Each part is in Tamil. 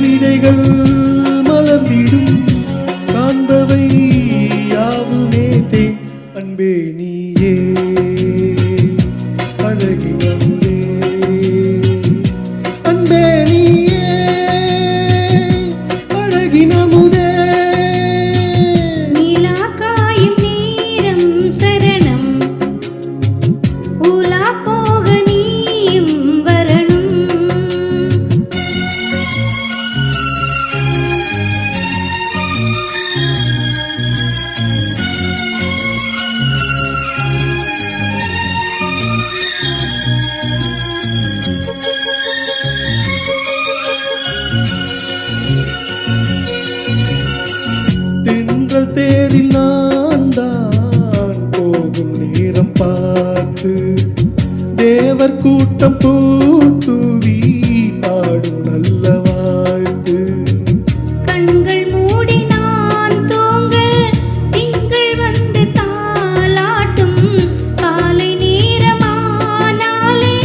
கவிதைகள் மலர்ந்திடும் காண்பவை யாவுமே தேன் அன்பே நீயே அழகின் அமுதே அன்பே நீயே அழகின் அமுதே நீலா காயும் நேரம் சரணம் உலா போக நீயும் வரணும் தென்றல் தேரில் நான் தான் போகும் நேரம் பார்த்து தேவர் கூட்டம் பூத்துவி பாடும் நல்ல வாழ்த்து கண்கள் மூடி நான் தூங்க திங்கள் வந்து தாலாட்டும் காலை நேரமானாலே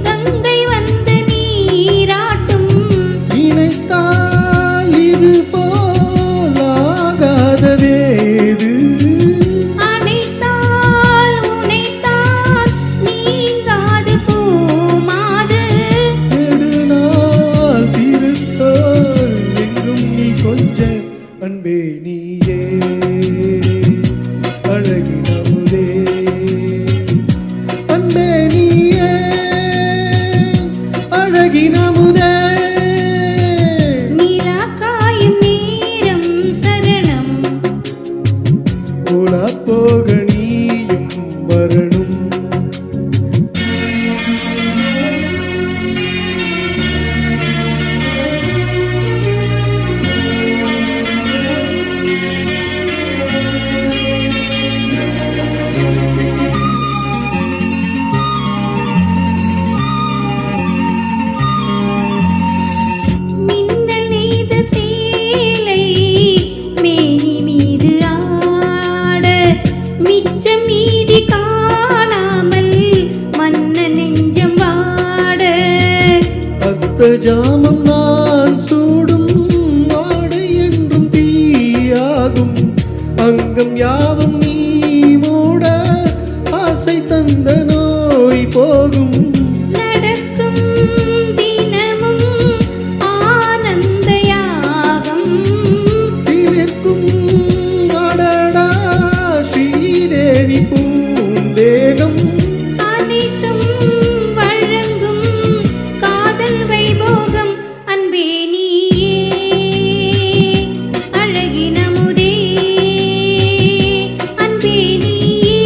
கங்கை வந்து நீராட்டும் நினைத்தால் இது போலாகாததேது அணைத்தால் உனைத்தான் நீங்காது பூமாது நெடுநாள் திருத்தால் எங்கும் நீ கொஞ்ச அன்பே நீயே அழகின் அமுதே அன்பே நீயே அழகின் அமுதே நீலா காயும் நேரம் சரணம் போலா போக நீயும் வரணும் மின்னல் நெய்த சேலை மேனி மீது ஆட மிச்சம் மீதி காணாமல் மன்ன நெஞ்சம் வாட அத்த ஜாமம் நான் சூடும் ஆடை என்றும் தீயாகும் அங்கம் யாவும் நீ மூட ஆசை தந்த நோய் போகும் நடக்கும் தினமும் ஆனந்த யாகம் சிலிர்க்கும் அடடா ஸ்ரீதேவி பூந்தேகம் அனைத்தும் வழங்கும் காதல் வைபோகம் அன்பே நீயே அழகின் அமுதே அன்பே நீயே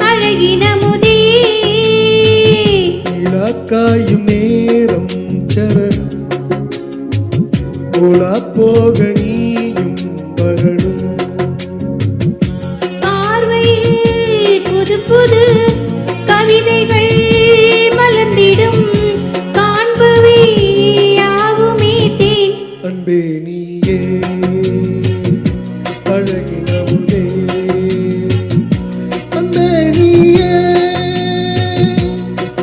அழகின் அமுதே இலக்காயும் நேரம் சரணம் போலா போக நீயும் வரணும் பார்வையில் புது புது கவிதைகள் மலர்ந்திடும் காண்பவை யாவுமே தேன் அன்பே நீயே அழகின் அமுதே அன்பே நீயே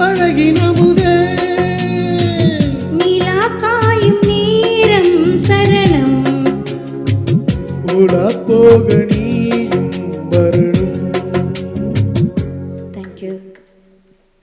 அழகின் அமுதே நீலா காயும் நேரம் சரணம் போலா போக நீ